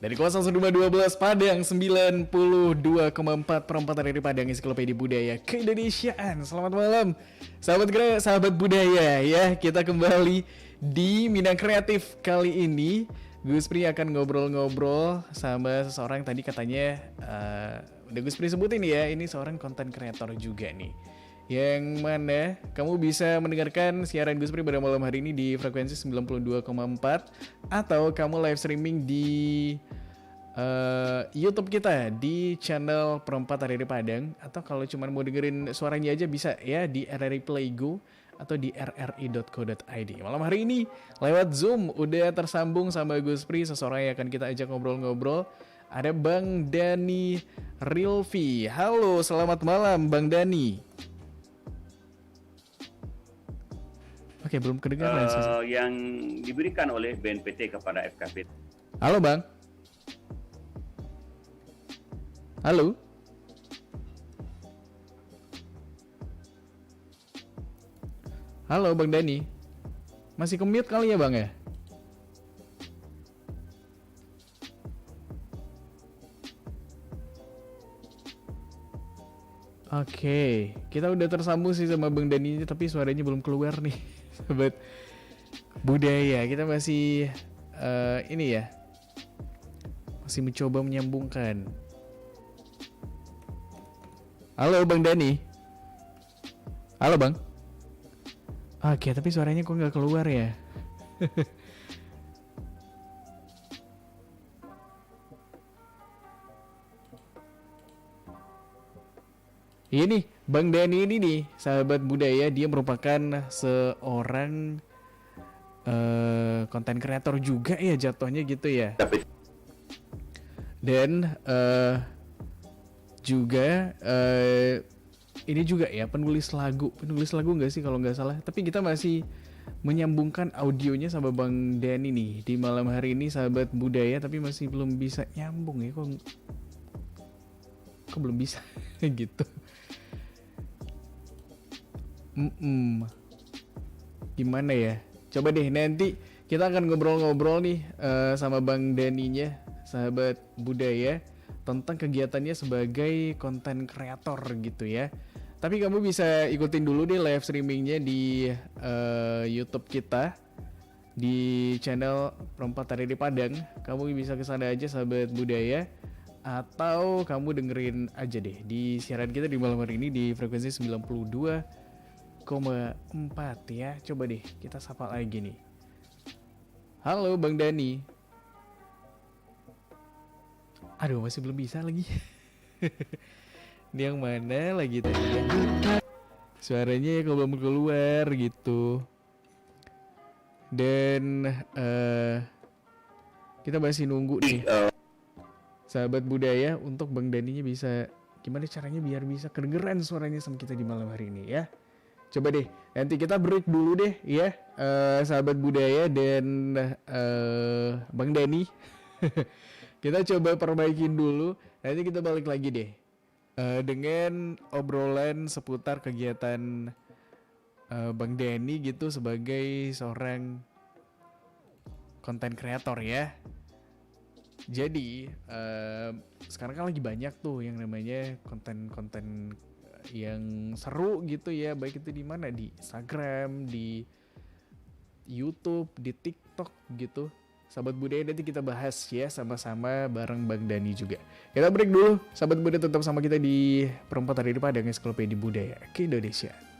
Dari kawasan 12 Padang 92,4 perempatan dari Padang, Ensiklopedia Budaya Keindonesiaan. Selamat malam sahabat gerak, sahabat budaya ya. Kita kembali di Minang Kreatif. Kali ini Gus Pri akan ngobrol-ngobrol sama seseorang tadi katanya udah Gus Pri sebutin ya, ini seorang konten kreator juga nih. Yang mana kamu bisa mendengarkan siaran Gus Pri pada malam hari ini di frekuensi 92,4 atau kamu live streaming di YouTube kita di channel Perempat RRI Padang, atau kalau cuma mau dengerin suaranya aja bisa ya di RRI Play Go atau di rri.co.id. Malam hari ini lewat Zoom udah tersambung sama Gus Pri, seseorang yang akan kita ajak ngobrol-ngobrol. Ada Bang Dani Rilvi. Halo, selamat malam Bang Dani. Oke, belum kedengaran yang diberikan oleh BNPT kepada FKP. Halo Bang. Halo. Halo Bang Dani. Masih ke-mute kali ya Bang ya? Oke, kita udah tersambung sih sama Bang Dani, tapi suaranya belum keluar nih. Sobat budaya, kita masih ini ya, masih mencoba menyambungkan. Halo Bang Dani. Halo Bang. Oke, tapi suaranya kok nggak keluar ya? Ini Bang Dani ini nih, sahabat budaya, dia merupakan seorang konten kreator juga ya jatuhnya gitu ya. Dan juga ini juga ya penulis lagu nggak sih kalau nggak salah. Tapi kita masih menyambungkan audionya sama Bang Dani nih di malam hari ini, sahabat budaya, tapi masih belum bisa nyambung ya, kok belum bisa gitu. Gimana ya? Coba deh nanti kita akan ngobrol-ngobrol nih sama Bang Daninya, sahabat budaya, tentang kegiatannya sebagai konten kreator gitu ya. Tapi kamu bisa ikutin dulu deh live streamingnya di YouTube kita di channel Perempat RRI Padang. Kamu bisa kesana aja sahabat budaya, atau kamu dengerin aja deh di siaran kita di malam hari ini di frekuensi 92,4 ya. Coba deh kita sapa lagi nih. Halo Bang Dani. Aduh, masih belum bisa lagi. Ini yang mana lagi tadi ya? Suaranya ya kalau belum keluar gitu. Dan kita masih nunggu nih sahabat budaya untuk Bang Daninya bisa, gimana caranya biar bisa kedengeran suaranya sama kita di malam hari ini ya. Coba deh, nanti kita break dulu deh ya, sahabat budaya dan Bang Dani. Kita coba perbaikin dulu, nanti kita balik lagi deh dengan obrolan seputar kegiatan Bang Dani gitu sebagai seorang konten kreator ya. Jadi sekarang kan lagi banyak tuh yang namanya konten-konten yang seru gitu ya, baik itu di mana, di Instagram, di YouTube, di TikTok gitu. Sahabat budaya, nanti kita bahas ya sama-sama bareng Bang Dani juga. Kita break dulu, sahabat budaya, tetap sama kita di Perempat RRI Padang, Ensiklopedia Budaya Keindonesiaan.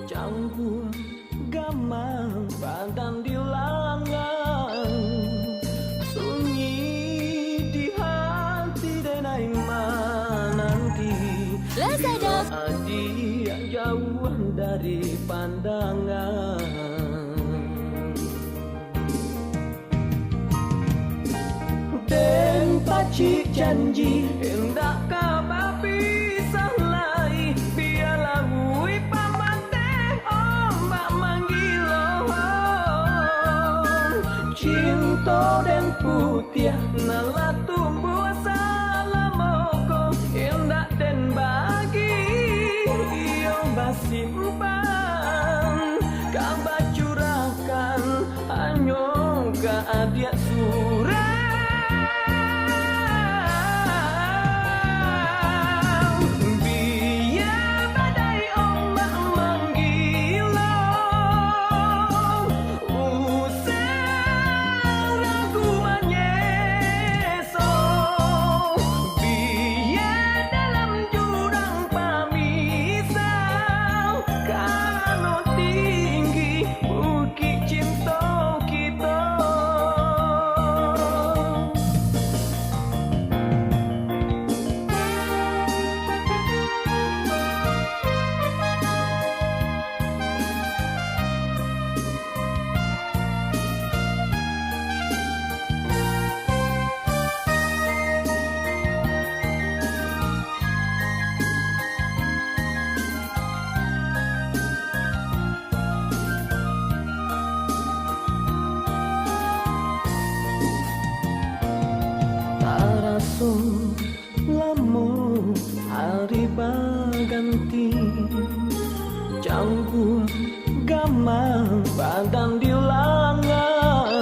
Campur gamang padang di langang, sunyi di hati denai mananti. Lazada adi yang jauh dari pandangan. Den pacik janji hendak kau berpisah lagi, biarlah ui pam cinta dan putih nala tumbuh salamoko indah dan bagi iyo basimpan kabar curahkan hanya ke adik surau biar badai ombak menggilau usah ragu menyesal biar dalam jurang pamisah karena tinggi bukit cinta kita. Taraso lamo hari berganti campur gamang badan di langan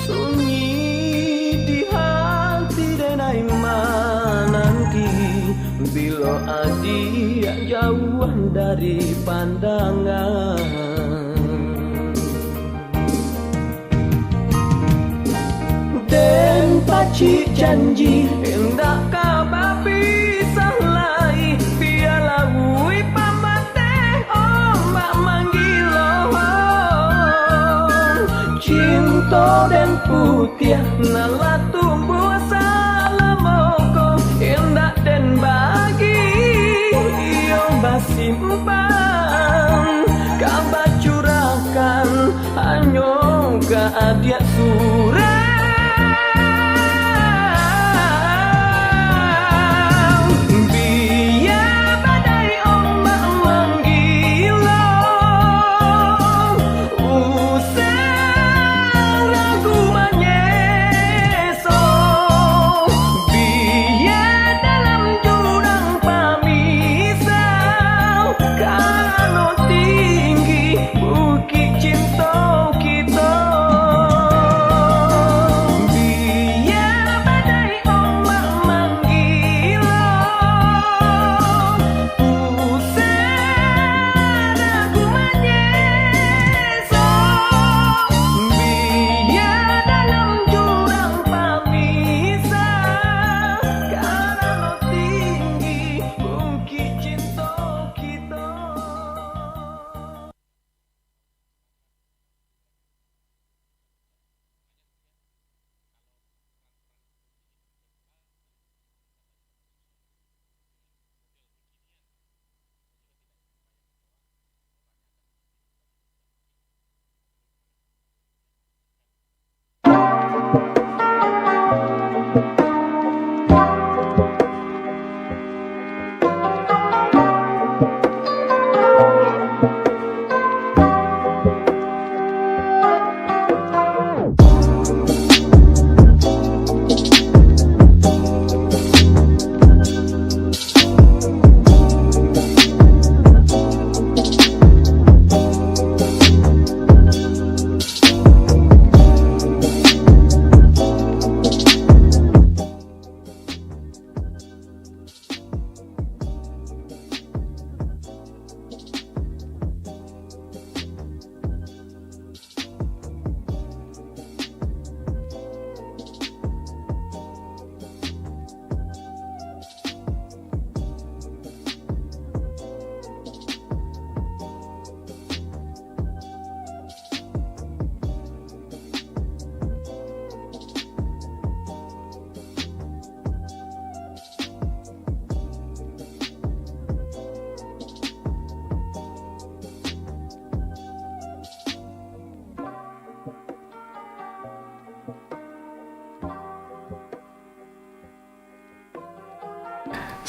sunyi di hati denai nanti bila adik jauhan dari pandangan. Den pacik janji hendak kabar pisah lai biarlah wui pamateh ombak manggilon cinta dan putih nala tumbuh salamoko hendak dan bagi iyo basimpan kabar curahkan hanya ke adik surau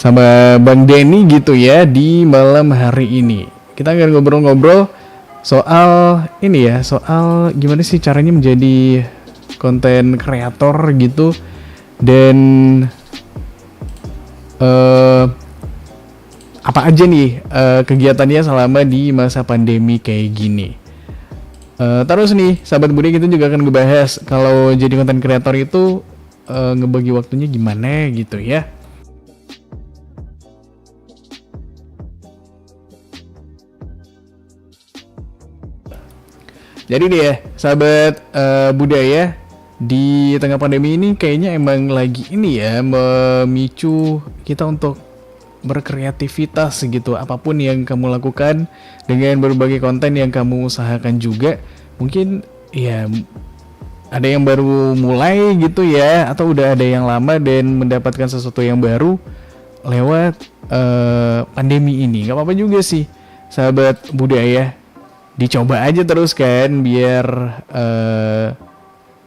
sama Bang Denny gitu ya di malam hari ini. Kita akan ngobrol-ngobrol soal ini ya, soal gimana sih caranya menjadi konten kreator gitu, dan apa aja nih kegiatannya selama di masa pandemi kayak gini. Terus nih sahabat Budi, kita juga akan ngebahas kalau jadi konten kreator itu ngebagi waktunya gimana gitu ya. Jadi nih ya sahabat budaya, di tengah pandemi ini kayaknya emang lagi ini ya memicu kita untuk berkreativitas gitu. Apapun yang kamu lakukan dengan berbagai konten yang kamu usahakan juga, mungkin ya ada yang baru mulai gitu ya, atau udah ada yang lama dan mendapatkan sesuatu yang baru lewat pandemi ini. Gak apa-apa juga sih sahabat budaya, dicoba aja terus kan, biar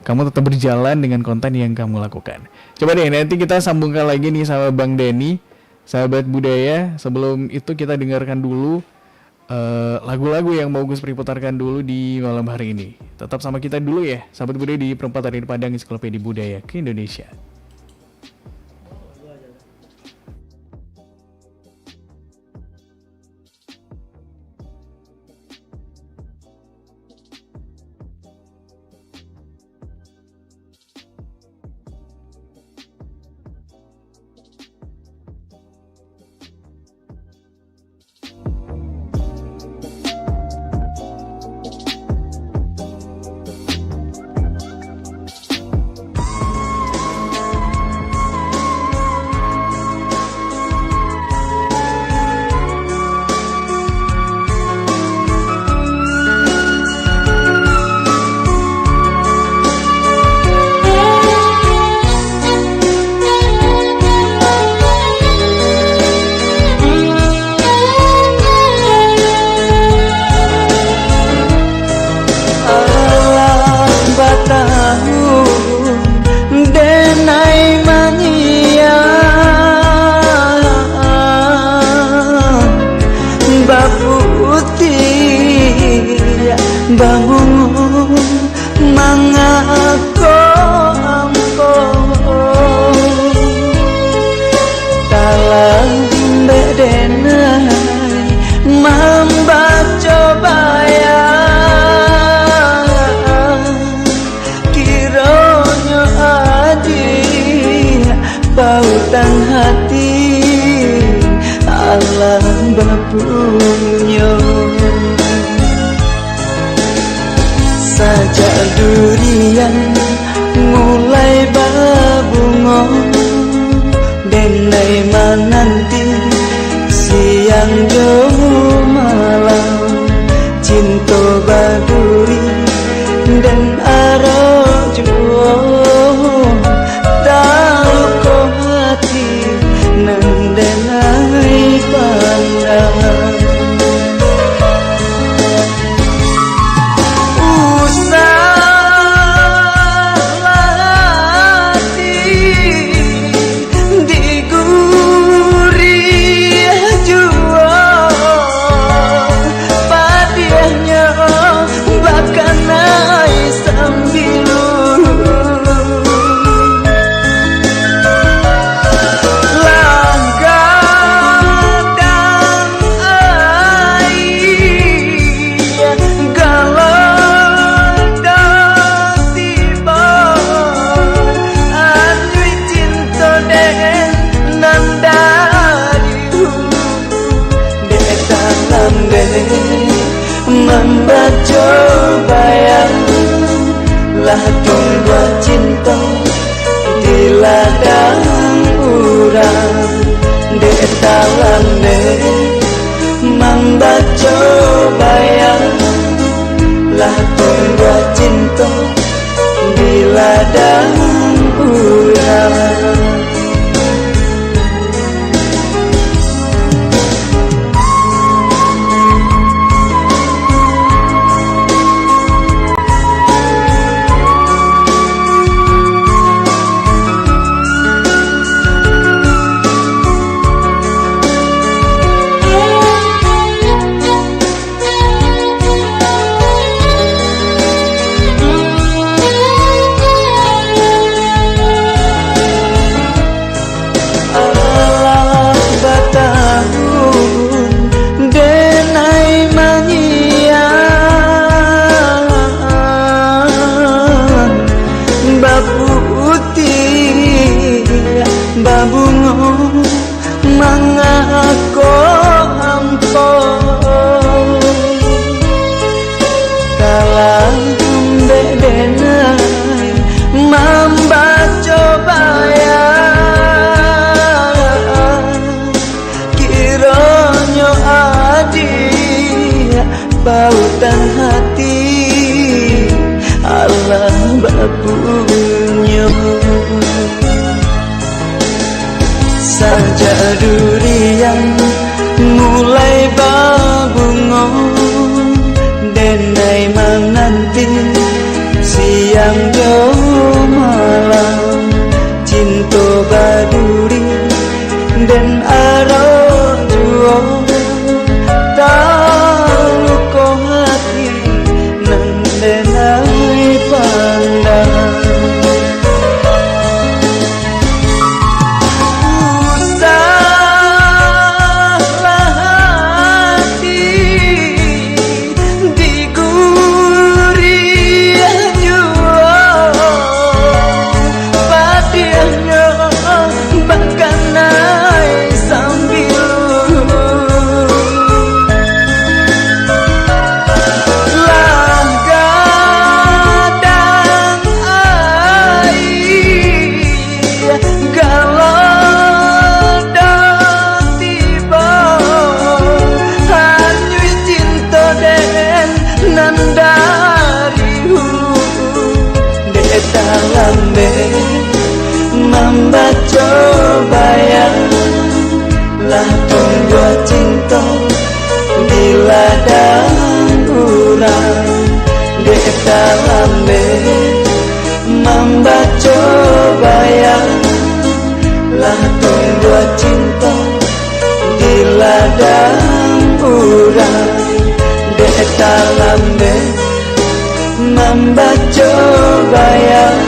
kamu tetap berjalan dengan konten yang kamu lakukan. Coba deh nanti kita sambungkan lagi nih sama Bang Denny, sahabat budaya. Sebelum itu kita dengarkan dulu lagu-lagu yang mau Gus Pri putarkan dulu di malam hari ini. Tetap sama kita dulu ya sahabat budaya di Perempatan Dari Padang, Ensiklopedia Budaya ke Indonesia. Bangun mangako amko talang bedenai membaca bayang kiranya adi pautan hati alam bapunya sajak durian mulai babungo denai menanti siang jo malam cinta baduri dan arajo tahu ko hati nandenai pandang membaca bayang lah tunggu cinta di ladang urang di dalam membaca bayang lah tunggu cinta di ladang urang. punya. Sajak durian mulai berbunga, denai menanti siang jo malam, cinta baduri dan arah juo taluko hati nan denai pandang. Membaca bayang lah tunggu cinta di ladang urang di dalam membaca bayang lah tunggu cinta di ladang urang di dalam membaca bayang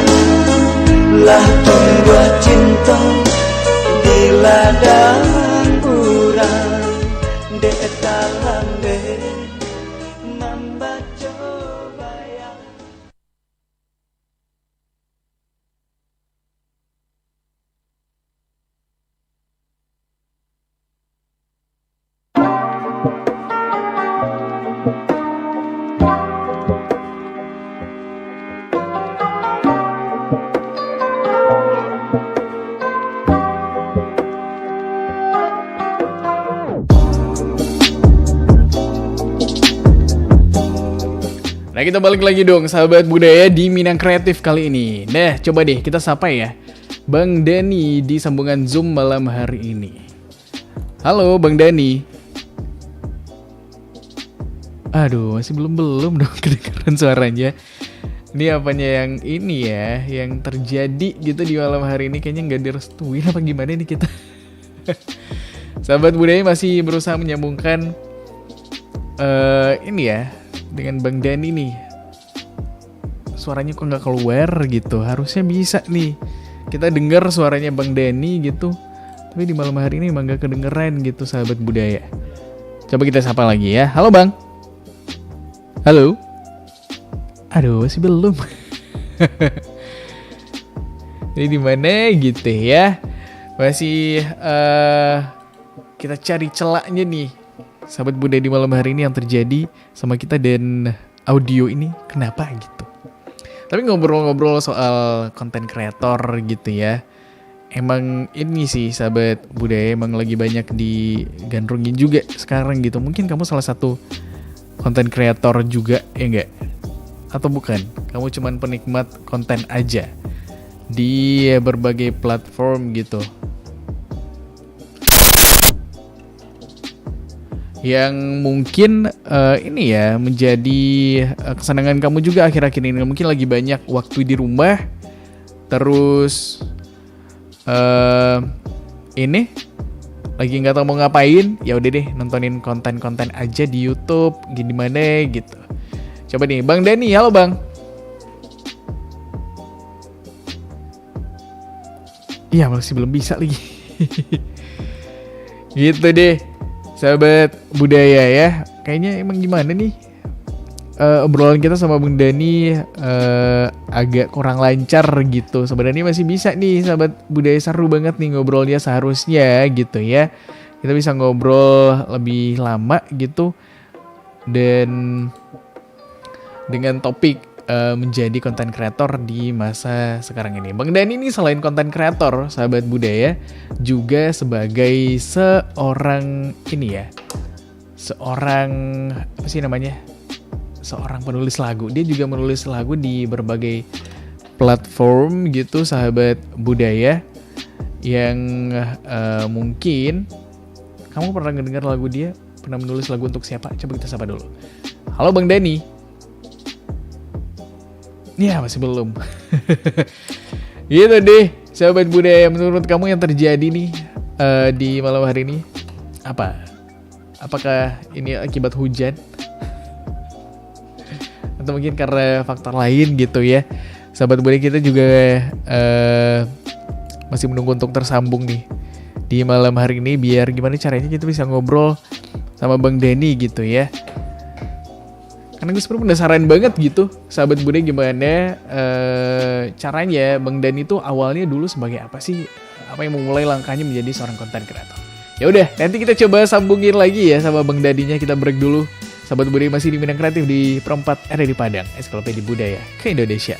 lah tunggu cinta di ladang urang di dalam membaca bayang. Nah, kita balik lagi dong sahabat budaya di Minang Kreatif kali ini. Nah, coba deh kita sapa ya Bang Dani di sambungan Zoom malam hari ini. Halo Bang Dani. Aduh, masih belum dong kedengaran suaranya. Ini apanya yang ini ya, yang terjadi gitu di malam hari ini kayaknya nggak direstuin apa gimana nih kita. Sahabat budaya masih berusaha menyambungkan ini ya dengan Bang Dani nih. Suaranya kok nggak keluar gitu. Harusnya bisa nih kita dengar suaranya Bang Dani gitu. Tapi di malam hari ini emang gak kedengeran gitu sahabat budaya. Coba kita sapa lagi ya. Halo Bang. Halo. Aduh, masih belum. Ini di mana gitu ya? Masih kita cari celaknya nih. Sahabat budaya di malam hari ini yang terjadi sama kita dan audio ini kenapa gitu. Tapi ngobrol-ngobrol soal konten kreator gitu ya. Emang ini sih sahabat budaya emang lagi banyak digandrungin juga sekarang gitu. Mungkin kamu salah satu konten kreator juga ya enggak? Atau bukan? Kamu cuman penikmat konten aja di berbagai platform gitu. Yang mungkin ini ya menjadi kesenangan kamu juga akhir-akhir ini. Mungkin lagi banyak waktu di rumah, terus ini lagi nggak tahu mau ngapain, ya udah deh nontonin konten-konten aja di YouTube, gimana gitu. Coba nih, Bang Dani, halo Bang. Iya masih belum bisa lagi. Gitu deh. Sahabat budaya ya, kayaknya emang gimana nih obrolan kita sama Bang Dani agak kurang lancar gitu. Sebenarnya masih bisa nih sahabat budaya, seru banget nih ngobrolnya seharusnya gitu ya. Kita bisa ngobrol lebih lama gitu dan dengan topik menjadi konten kreator di masa sekarang ini. Bang Dani ini selain konten kreator, sahabat budaya, juga sebagai seorang ini ya, seorang apa sih namanya, seorang penulis lagu. Dia juga menulis lagu di berbagai platform gitu sahabat budaya yang mungkin kamu pernah ngedengar lagu dia, pernah menulis lagu untuk siapa? Coba kita sapa dulu. Halo Bang Dani. Ya masih belum. Gitu deh sahabat budaya, menurut kamu yang terjadi nih di malam hari ini apa? Apakah ini akibat hujan? Atau mungkin karena faktor lain gitu ya. Sahabat budaya kita juga masih menunggu untuk tersambung nih di malam hari ini, biar gimana caranya kita bisa ngobrol sama Bang Dani gitu ya. Karena gue sebenernya penasaran banget gitu sahabat budaya, gimana caranya Bang Dani itu awalnya dulu sebagai apa sih, apa yang memulai langkahnya menjadi seorang content creator. Ya udah, nanti kita coba sambungin lagi ya sama Bang Daninya. Kita break dulu. Sahabat budaya masih di Minang Kreatif di Perempat RRI Padang, Ensiklopedia Budaya ke Indonesia.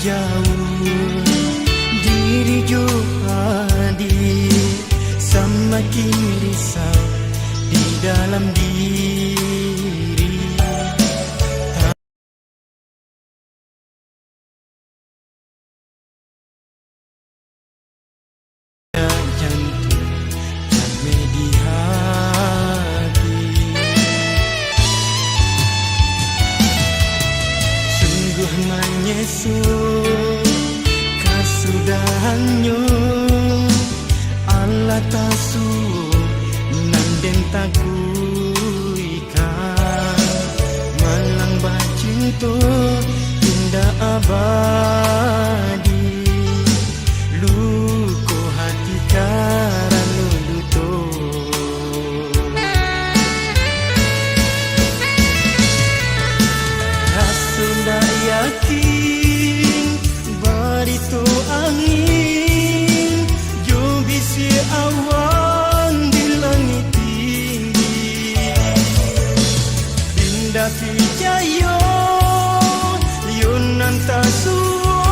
Jauh diri jo hadir, semakin risau di dalam diri. Jantung jamai di hati, sungguh menyesal kasudahannya. Allah tasu nanden takuikan malang bacinto indah abadi, luko hati karanu duto. Rasunda yakin barito angin, jo bisi awan di langit tinggi, pindah pijayo yunan tasuo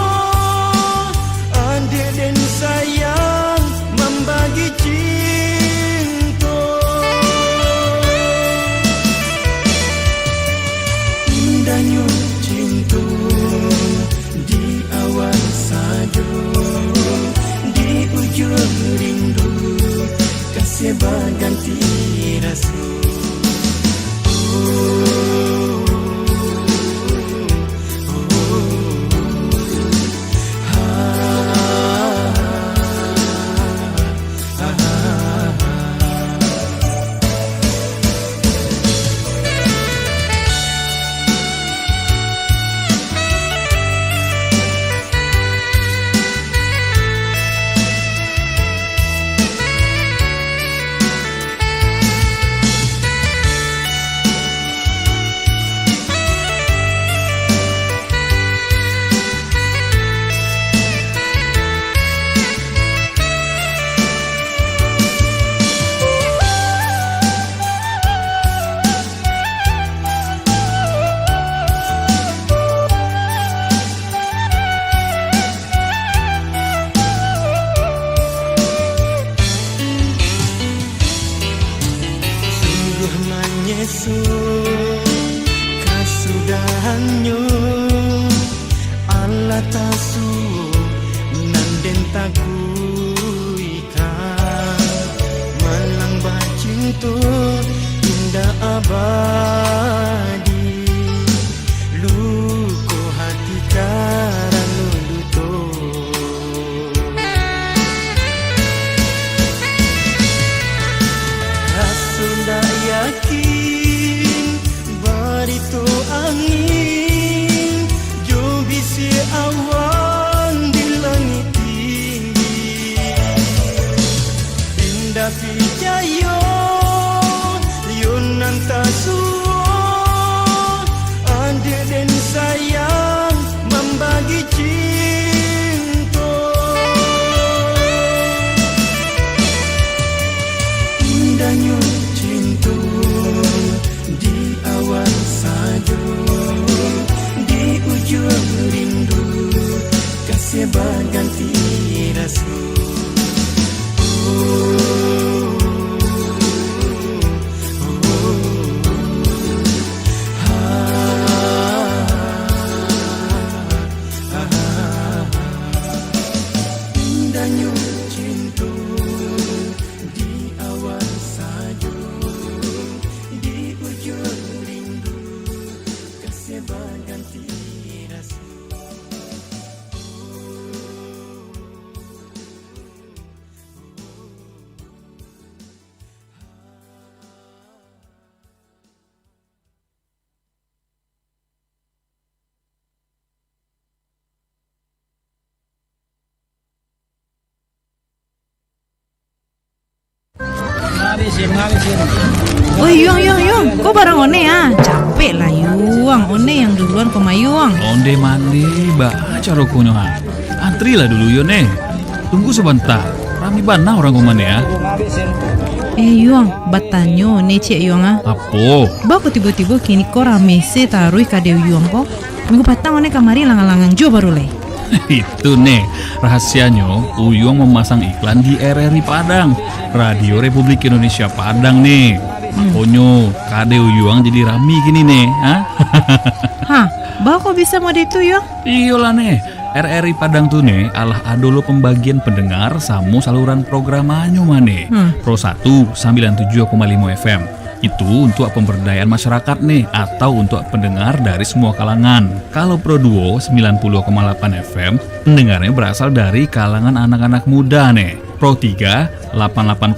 cinta. Indahnya cinta di awal saja, di ujung rindu kasih berganti rasa. Indahnya cinta di awal saja, di ujung rindu kasih berganti rasa. Oh Yuang, kok barang one ya? Capek lah Yuang, one yang duluan koma Yuang. Onde mandi, baca rokonya. Antri lah dulu Yone. Tunggu sebentar. Rami bana orang komane ya. Yuang, batanyo nece Yuang ah. Apo? Bako tiba-tiba kini kok rame se taruh kadeu Yuang kok. Minggu patang one kamari langang-langang jo baru le. Itu nih, rahasianya Uyung memasang iklan di RRI Padang, Radio Republik Indonesia Padang nih. Makanya kade Uyung jadi rami gini nih, ah? Hah, bako bisa mode itu Yuang? Iyalah nih, RRI Padang tuh nih alah adolo pembagian pendengar sama saluran programannya mane. Pro 1 97,5 FM. Itu untuk pemberdayaan masyarakat nih atau untuk pendengar dari semua kalangan. Kalau Pro 2 90,8 FM, pendengarnya berasal dari kalangan anak-anak muda nih. Pro 3 88,8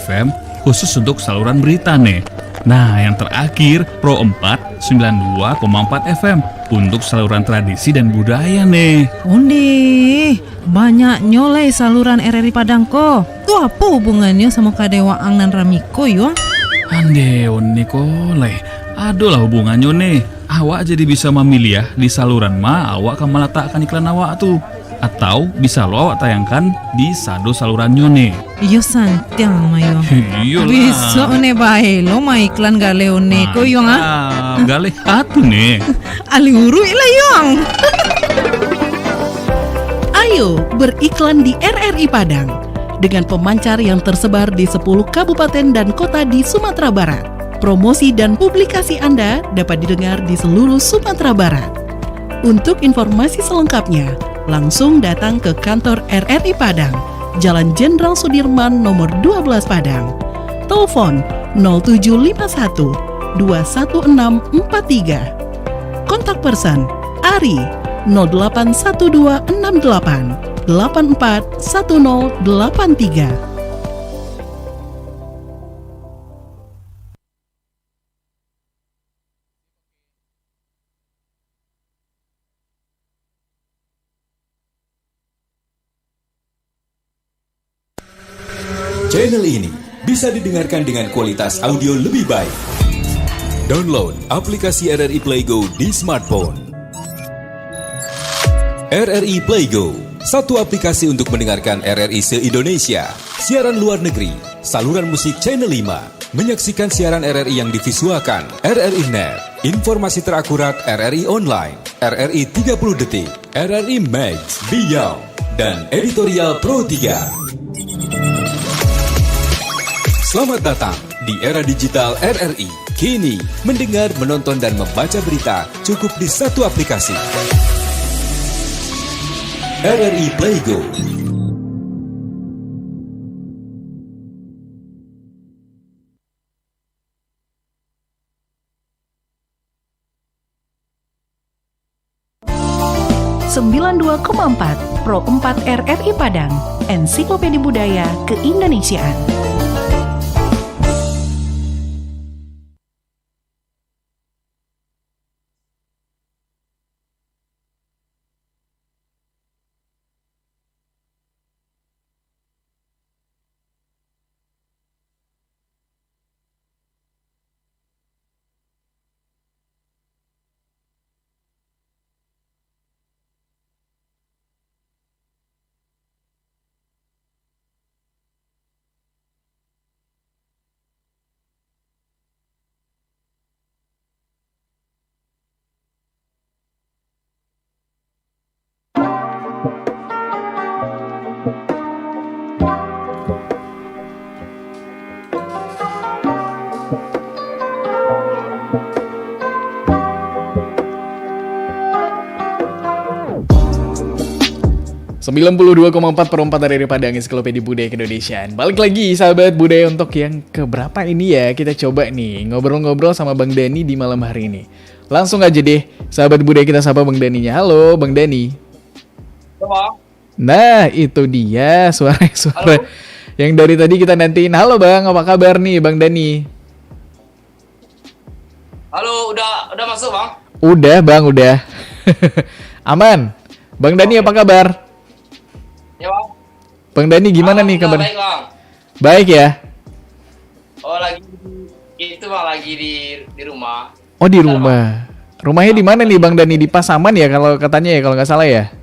FM khusus untuk saluran berita nih. Nah, yang terakhir Pro 4 92,4 FM untuk saluran tradisi dan budaya nih. Onde, banyak nyolai saluran RRI Padang kok. Tuh apa hubungannya sama Kadewaang dan Ramiko Yuang? Ande Nikolai, aduh lah hubungannya nih. Awak jadi bisa memilih ya di saluran awak akan meletakkan iklan awak tuh. Atau bisa lo awak tayangkan di sado salurannya nih. Iyo santiang mayo. Iyalah. Bisa one bae lo ma iklan gale one ko Yuang ah. Gale hatu nih. Ali urui lah Yuang. Ayo beriklan di RRI Padang dengan pemancar yang tersebar di 10 kabupaten dan kota di Sumatera Barat. Promosi dan publikasi Anda dapat didengar di seluruh Sumatera Barat. Untuk informasi selengkapnya, langsung datang ke kantor RRI Padang, Jalan Jenderal Sudirman nomor 12 Padang. Telepon 0751 21643. Kontak person Ari 081268 841083. Channel ini bisa didengarkan dengan kualitas audio lebih baik. Download aplikasi RRI Play Go di smartphone. RRI Play Go, satu aplikasi untuk mendengarkan RRI se-Indonesia, siaran luar negeri, saluran musik Channel 5, menyaksikan siaran RRI yang divisualkan, RRI Net, informasi terakurat RRI Online, RRI 30 Detik, RRI Max, Beyond, dan Editorial Pro 3. Selamat datang di era digital RRI. Kini, mendengar, menonton, dan membaca berita cukup di satu aplikasi. RRI Play Go. Pro 4 RRI Padang, Ensiklopedia Budaya Keindonesiaan. 92,4 dari Padang Ensiklopedia Budaya Keindonesiaan. Balik lagi sahabat budaya untuk yang keberapa ini ya. Kita coba nih ngobrol-ngobrol sama Bang Dani di malam hari ini. Langsung aja deh sahabat budaya kita sapa Bang Daninya. Halo Bang Dani. Halo. Nah itu dia suara yang dari tadi kita nantiin. Halo Bang, apa kabar nih Bang Dani? Halo, udah masuk Bang? Udah Bang, udah. Aman. Bang Dani apa kabar? Ya Bang. Bang Dani gimana nih kabar? Baik Bang. Baik ya? Oh lagi di rumah. Oh di rumah. Rumahnya di mana nih Bang Dani? Di Pasaman ya kalau katanya ya, kalau nggak salah ya?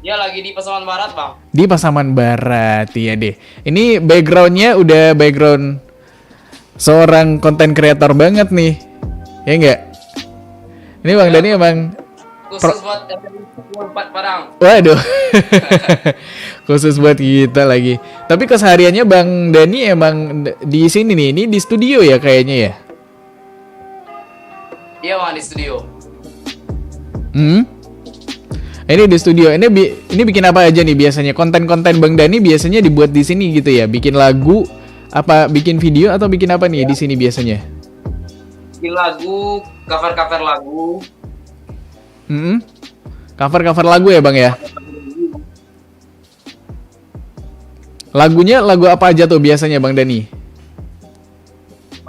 Ya lagi di Pasaman Barat Bang. Di Pasaman Barat, iya deh. Ini backgroundnya udah background seorang konten kreator banget nih. Ya enggak? Ini Bang Dani emang Khusus buat Padang. waduh. Khusus buat kita lagi. Tapi kesehariannya Bang Dani emang di sini nih, ini di studio ya kayaknya ya? Iya Bang, di studio. Ini di studio. Ini bikin apa aja nih biasanya? Konten-konten Bang Dani biasanya dibuat di sini gitu ya? Bikin lagu, apa bikin video atau bikin apa nih di sini biasanya? Bikin lagu, cover lagu. Cover lagu ya Bang ya? Lagunya lagu apa aja tuh biasanya Bang Dani?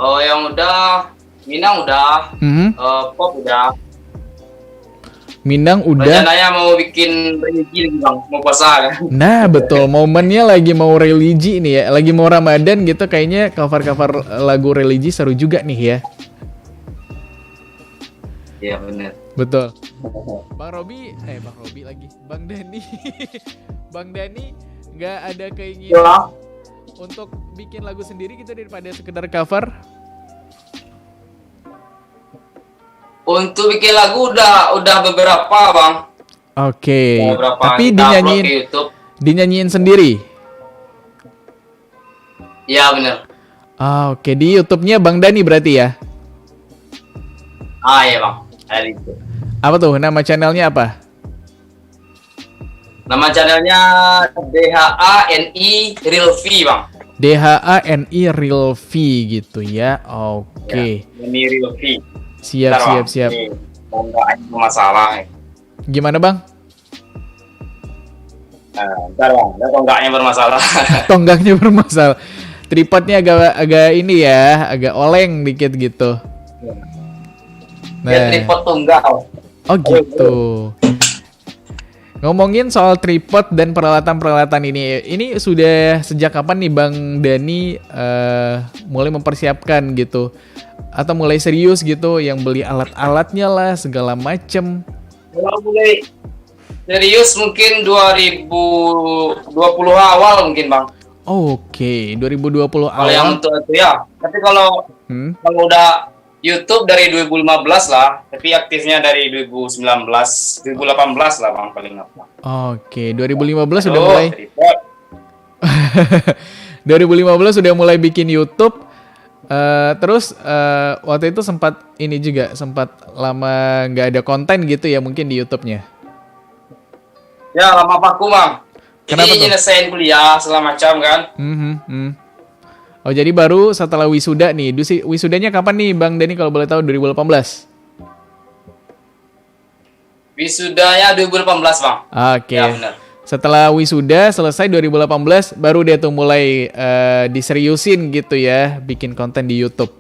Oh yang udah, Minang udah, pop udah. Minang udah. Rencananya mau bikin religi lagi Bang, mau puasa kan. Nah betul, momennya lagi mau religi nih ya, lagi mau Ramadan gitu, kayaknya cover lagu religi seru juga nih ya. Iya bener. Betul. Bang Robi lagi, Bang Dani, Bang Dani nggak ada keinginan untuk bikin lagu sendiri gitu daripada sekedar cover? Untuk bikin lagu udah beberapa Bang. Oke. Beberapa Tapi kita upload ke YouTube. dinyanyiin sendiri. Iya bener. Oke, di YouTube-nya Bang Dani berarti ya? Iya Bang, ada itu. Apa tuh nama channelnya apa? Nama channelnya DHANI Real V Bang. DHANI Real V gitu ya. Oke. Ini Real V. Siap. Enggak ada masalah. Gimana Bang? Bentar Bang, ada tonggaknya bermasalah. Tonggaknya bermasalah. Tripodnya agak ini ya, agak oleng dikit gitu. Ya tripod tonggak. Oh gitu. Ngomongin soal tripod dan peralatan-peralatan ini sudah sejak kapan nih Bang Dani mulai mempersiapkan gitu? Atau mulai serius gitu yang beli alat-alatnya lah segala macem? Kalau mulai serius mungkin 2020 awal mungkin Bang. Oke, 2020 Kalau awal. yang untuk itu ya. Tapi kalau udah YouTube dari 2015 lah, tapi aktifnya dari 2018 lah Bang paling apa. Oke, 2015 sudah mulai. 2015 sudah mulai bikin YouTube. Terus waktu itu sempat lama nggak ada konten gitu ya mungkin di YouTube-nya. Ya lama vakum Bang. Kenapa Jadi tuh? nyelesain kuliah segala macam kan. Oh jadi baru setelah wisuda nih. Wisudanya kapan nih Bang Dani kalau boleh tahu? 2018? Wisudanya 2018 Bang. Oke. Ya benar. Setelah wisuda selesai 2018 baru dia tuh mulai diseriusin gitu ya bikin konten di YouTube.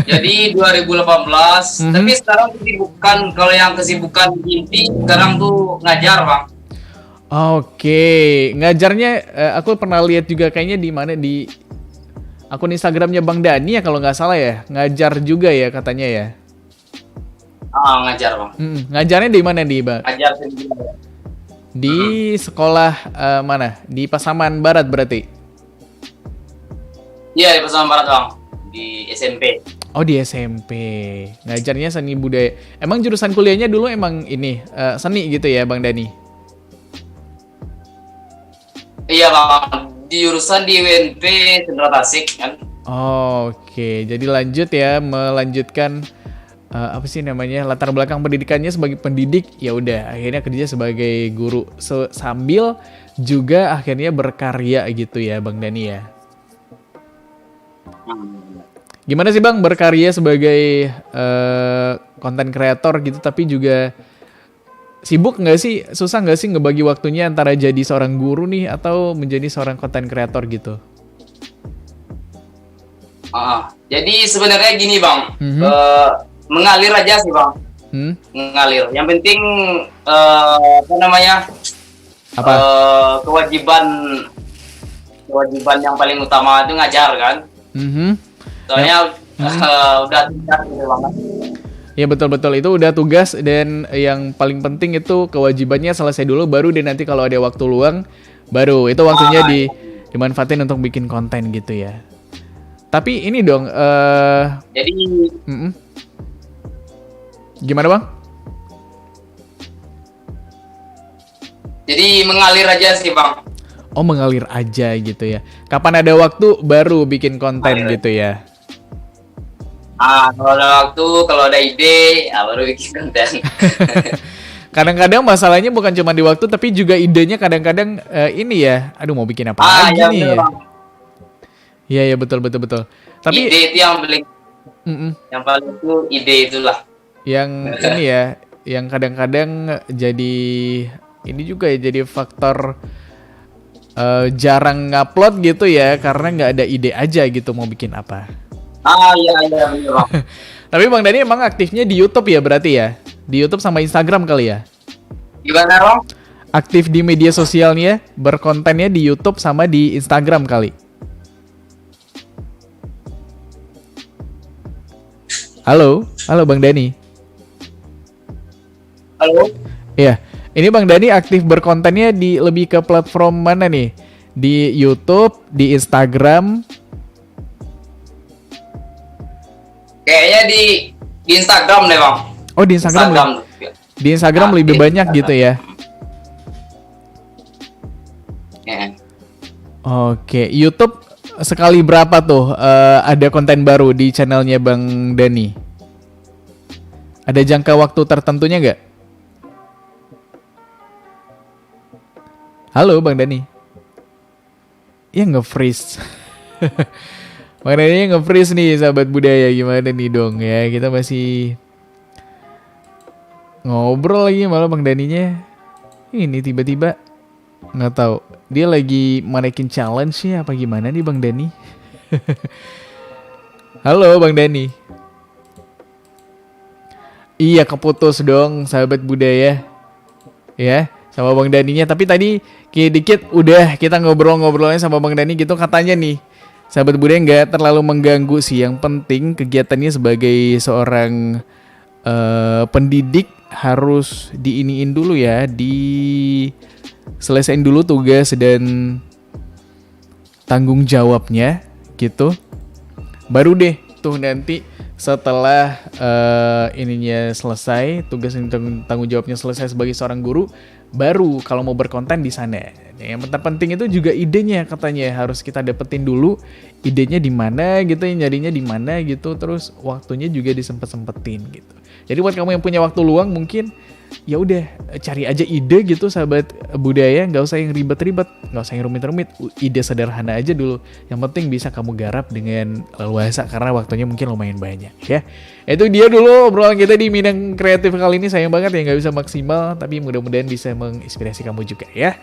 Jadi 2018. Tapi sekarang kesibukan, kalau yang kesibukan inti sekarang tuh ngajar Bang. Oke, ngajarnya aku pernah lihat juga kayaknya di mana di akun Instagramnya Bang Dani ya kalau nggak salah ya, ngajar juga ya katanya ya. Ngajar Bang. Ngajarnya di mana di Bang? Ngajar sendiri. Di sekolah mana? Di Pasaman Barat berarti? Iya di Pasaman Barat Bang, di SMP. Oh di SMP, ngajarnya seni budaya. Emang jurusan kuliahnya dulu emang ini seni gitu ya Bang Dani? Iya Bang, di jurusan di UNP Sendra Tasik kan. Oke, jadi lanjut ya melanjutkan apa sih namanya, latar belakang pendidikannya sebagai pendidik, ya udah akhirnya kerja sebagai guru sambil juga akhirnya berkarya gitu ya Bang Dani ya. Gimana sih Bang berkarya sebagai konten kreator gitu, tapi juga sibuk nggak sih, susah nggak sih ngebagi waktunya antara jadi seorang guru nih atau menjadi seorang konten kreator gitu? Jadi sebenarnya gini Bang, mengalir aja sih Bang, mengalir. Yang penting kewajiban yang paling utama itu ngajar kan. Soalnya udah tugas gitu banget. Ya betul-betul itu udah tugas, dan yang paling penting itu kewajibannya selesai dulu, baru deh nanti kalau ada waktu luang baru itu waktunya dimanfaatin untuk bikin konten gitu ya. Tapi ini dong jadi gimana Bang? Jadi mengalir aja sih Bang. Oh mengalir aja gitu ya. Kapan ada waktu baru bikin konten gitu ya. Kalau ada waktu, kalau ada ide, baru bikin konten. Kadang-kadang masalahnya bukan cuma di waktu, tapi juga idenya kadang-kadang ini ya. Aduh mau bikin apa lagi nih ya. Iya betul. Tapi ide itu yang paling itu ide itulah. Yang ini ya, yang kadang-kadang jadi ini juga ya, jadi faktor jarang ngupload gitu ya, karena nggak ada ide aja gitu mau bikin apa. Iya benar Bang. Tapi Bang Dani emang aktifnya di YouTube ya berarti ya? Di YouTube sama Instagram kali ya? Gimana Bang? Aktif di media sosialnya, berkontennya di YouTube sama di Instagram kali? Halo Bang Dani. Halo. Iya, ini Bang Dani aktif berkontennya di lebih ke platform mana nih? Di YouTube, di Instagram? Kayaknya di Instagram deh Bang. Oh di Instagram. Di Instagram lebih banyak gitu ya? Oke, YouTube sekali berapa tuh ada konten baru di channelnya Bang Dani? Ada jangka waktu tertentunya nggak? Halo Bang Dani. Ya nge-freeze. Bang Dani nge-freeze nih sahabat budaya, gimana nih dong ya, kita masih ngobrol lagi malah Bang Daninya ini tiba-tiba nggak tahu dia lagi manekin challenge ya apa gimana nih Bang Dani. Halo Bang Dani. Iya keputus dong sahabat budaya ya sama Bang Daninya, tapi tadi dikit udah kita ngobrol-ngobrolnya sama Bang Dani gitu, katanya nih sahabat budaya nggak terlalu mengganggu sih, yang penting kegiatannya sebagai seorang pendidik harus diiniin dulu ya, diselesain dulu tugas dan tanggung jawabnya gitu, baru deh tuh nanti setelah ininya selesai, tugas dan tanggung jawabnya selesai sebagai seorang guru, baru kalau mau berkonten di sana. Yang terpenting itu juga idenya, katanya harus kita dapetin dulu idenya di mana gitu, nyarinya di mana gitu, terus waktunya juga disempet-sempetin gitu. Jadi buat kamu yang punya waktu luang mungkin ya udah cari aja ide gitu sahabat budaya, nggak usah yang ribet-ribet, nggak usah yang rumit-rumit, ide sederhana aja dulu. Yang penting bisa kamu garap dengan leluasa karena waktunya mungkin lumayan banyak ya. Itu dia dulu obrolan kita di Minang Kreatif kali ini, sayang banget ya nggak bisa maksimal, tapi mudah-mudahan bisa menginspirasi kamu juga ya.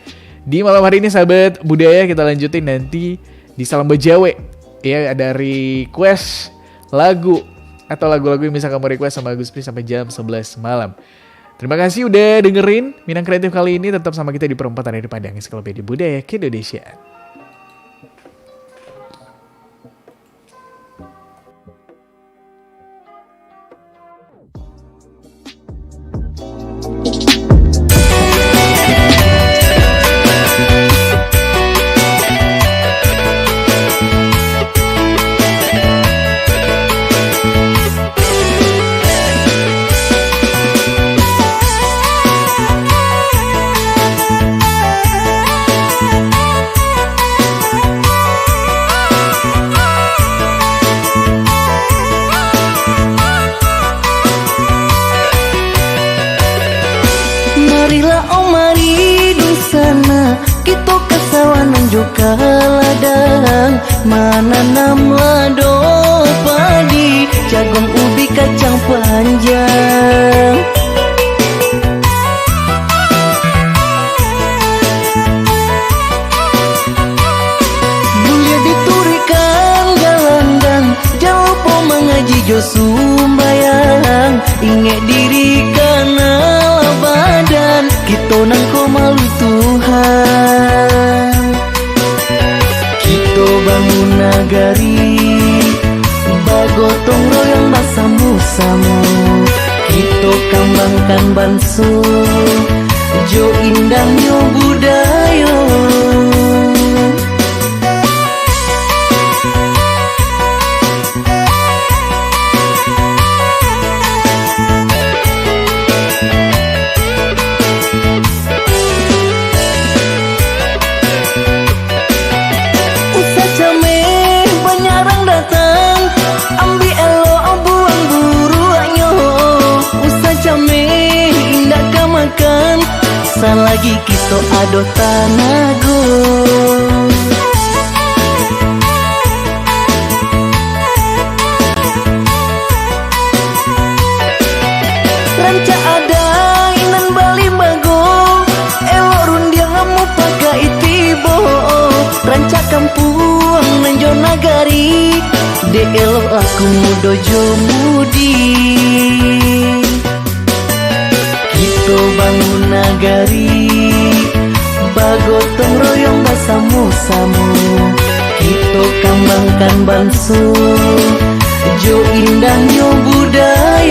Di malam hari ini sahabat budaya kita lanjutin nanti di Salam Bejawe ya, ada request lagu atau lagu-lagu yang bisa kamu request sama Agus Pri sampai jam 11 malam. Terima kasih udah dengerin Minang Kreatif kali ini, tetap sama kita di perempatan dari Padang Ensiklopedia Budaya Indonesia. Galang menanam lado padi, jagung, ubi, kacang panjang. Mulia diturikan galandang, jauh po mengaji jo sumbayang. Ingat diri kenal badan, kita nang ko malu Tuhan. Kita bangun nagari, bagotong royong basamu-samu. Kita kembangkan banso, jo indahnya budaya. Lagi kita ado tanago. Ranca ada inan bali bago, elok rundiang amu pakai tibo. Ranca kampung nanjo nagari, de elok aku mudojo mudi. Kita bangun nagari, bagotong royong basamu-samu. Kita kembangkan banso, jo indahnya budaya.